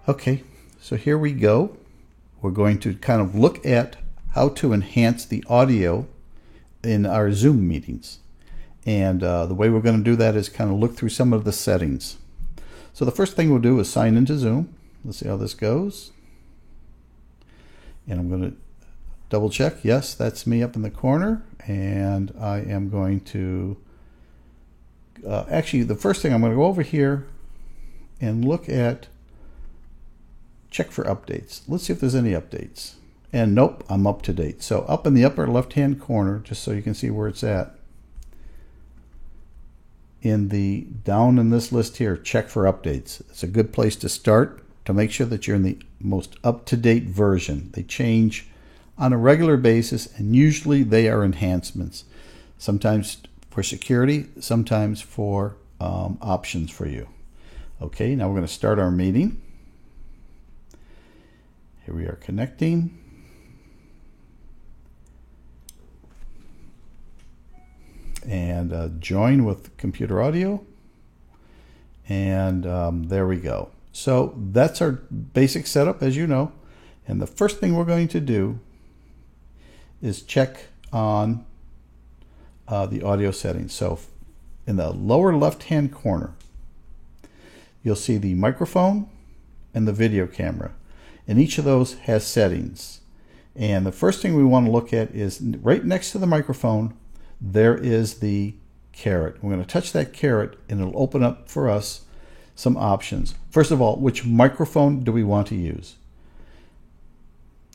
Okay, so here we go. We're going to kind of look at how to enhance the audio in our Zoom meetings. And the way we're going to do that is kind of look through some of the settings. So the first thing we'll do is sign into Zoom. Let's see how this goes. And I'm going to double check. Yes, that's me up in the corner. And I am going to, actually the first thing I'm going to go over here and look at check for updates. Let's see if there's any updates. And nope, I'm up to date. So up in the upper left-hand corner, just so you can see where it's at, down in this list here, check for updates. It's a good place to start to make sure that you're in the most up-to-date version. They change on a regular basis, and usually they are enhancements. Sometimes for security, sometimes for options for you. Okay, now we're going to start our meeting. Here we are connecting. And join with computer audio. And there we go. So that's our basic setup, as you know. And the first thing we're going to do is check on the audio settings. So in the lower left-hand corner, you'll see the microphone and the video camera. And each of those has settings. And the first thing we want to look at is right next to the microphone, there is the caret. We're going to touch that caret and it'll open up for us some options. First of all, which microphone do we want to use?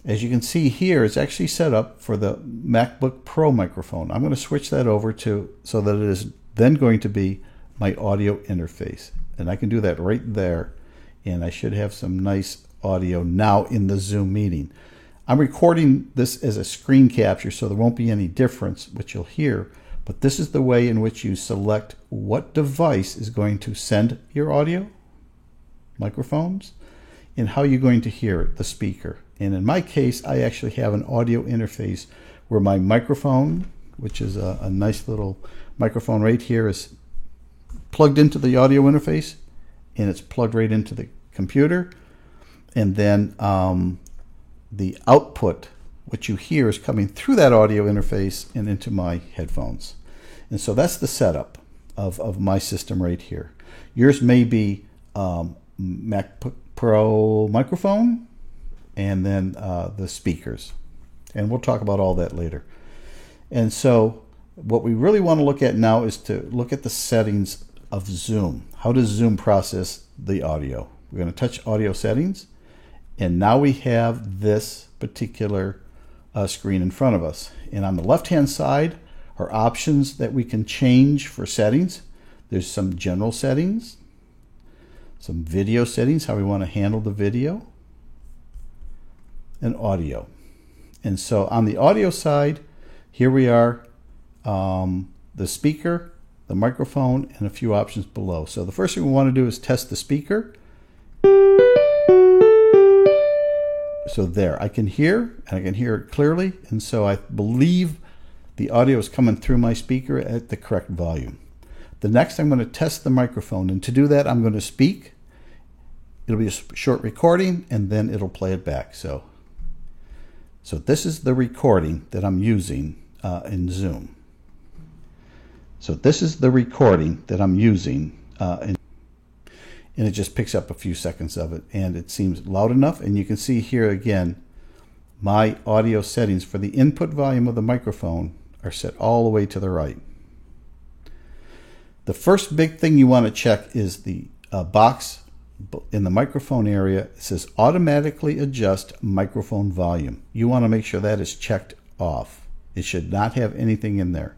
As you can see here, it's actually set up for the MacBook Pro microphone. I'm going to switch that over so that it is then going to be my audio interface. And I can do that right there. And I should have some nice audio now in the Zoom meeting. I'm recording this as a screen capture, so there won't be any difference, which you'll hear. But this is the way in which you select what device is going to send your audio, microphones, and how you're going to hear it, the speaker. And in my case, I actually have an audio interface where my microphone, which is a nice little microphone right here, is plugged into the audio interface, and it's plugged right into the computer. And then the output, what you hear, is coming through that audio interface and into my headphones. And so that's the setup of my system right here. Yours may be MacBook Pro microphone and then the speakers. And we'll talk about all that later. And so what we really want to look at now is to look at the settings of Zoom. How does Zoom process the audio? We're going to touch audio settings. And now we have this particular screen in front of us. And on the left-hand side are options that we can change for settings. There's some general settings, some video settings, how we want to handle the video, and audio. And so on the audio side, here we are, the speaker, the microphone, and a few options below. So the first thing we want to do is test the speaker. So there, I can hear, and I can hear it clearly, and so I believe the audio is coming through my speaker at the correct volume. The next, I'm going to test the microphone, and to do that, I'm going to speak. It'll be a short recording, and then it'll play it back. So this is the recording that I'm using in Zoom. So this is the recording that I'm using and it just picks up a few seconds of it, and it seems loud enough. And you can see here again, my audio settings for the input volume of the microphone are set all the way to the right. The first big thing you want to check is the box in the microphone area. It says automatically adjust microphone volume. You want to make sure that is checked off. It should not have anything in there.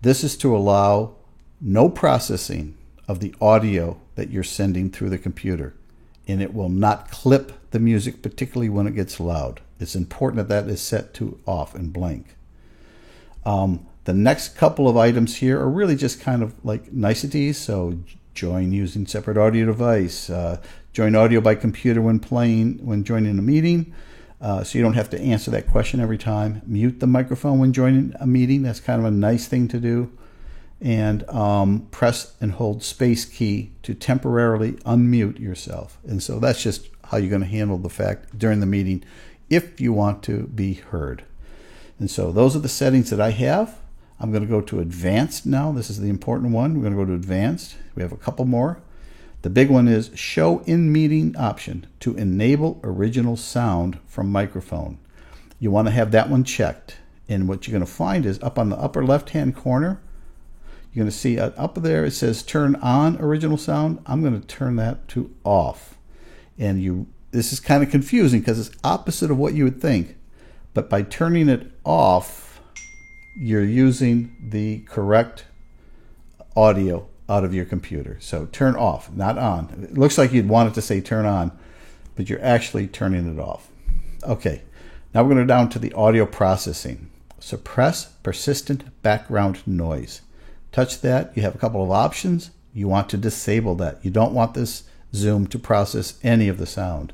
This is to allow no processing of the audio that you're sending through the computer, and it will not clip the music, particularly when it gets loud. It's important that that is set to off and blank. The next couple of items here are really just kind of like niceties. So join using separate audio device, join audio by computer when joining a meeting, so you don't have to answer that question every time. Mute the microphone when joining a meeting. That's kind of a nice thing to do. and press and hold space key to temporarily unmute yourself. And so that's just how you're going to handle the fact during the meeting if you want to be heard. And so those are the settings that I have. I'm going to go to advanced now. This is the important one. We're going to go to advanced. We have a couple more. The big one is show in meeting option to enable original sound from microphone. You want to have that one checked. And what you're going to find is up on the upper left hand corner, you're going to see up there it says turn on original sound. I'm going to turn that to off. And this is kind of confusing because it's opposite of what you would think. But by turning it off, you're using the correct audio out of your computer. So turn off, not on. It looks like you'd want it to say turn on, but you're actually turning it off. Okay, now we're going to go down to the audio processing. Suppress persistent background noise. Touch that. You have a couple of options. You want to disable that. You don't want this Zoom to process any of the sound.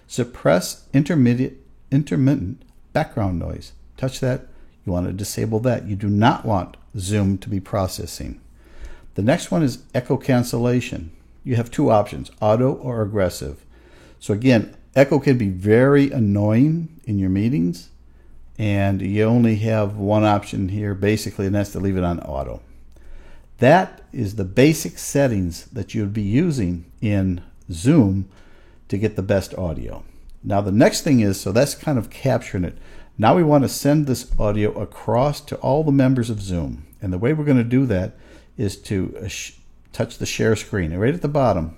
Suppress intermittent background noise. Touch that. You want to disable that. You do not want Zoom to be processing. The next one is echo cancellation. You have two options, auto or aggressive. So again, echo can be very annoying in your meetings, and you only have one option here basically, and that's to leave it on auto. That is the basic settings that you'd be using in Zoom to get the best audio. Now the next thing is, so that's kind of capturing it. Now we want to send this audio across to all the members of Zoom. And the way we're going to do that is to touch the share screen. And right at the bottom,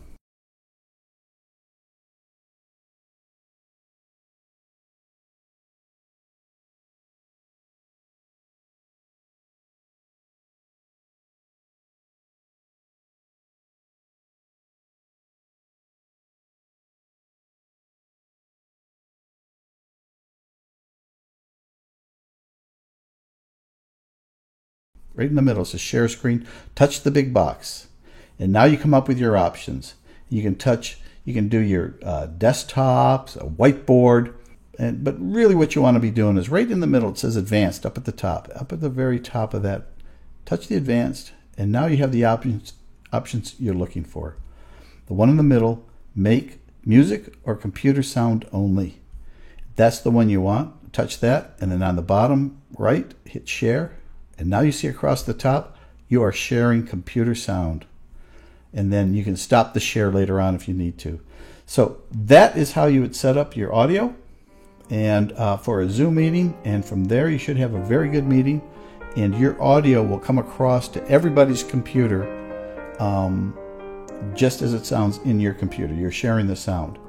right in the middle, it says share screen. Touch the big box. And now you come up with your options. You can do your desktops, a whiteboard, but really what you want to be doing is right in the middle, it says advanced up at the top, up at the very top of that. Touch the advanced, and now you have the options you're looking for. The one in the middle, make music or computer sound only. That's the one you want. Touch that, and then on the bottom right, hit share. And now you see across the top, you are sharing computer sound. And then you can stop the share later on if you need to. So that is how you would set up your audio and for a Zoom meeting. And from there, you should have a very good meeting. And your audio will come across to everybody's computer just as it sounds in your computer. You're sharing the sound.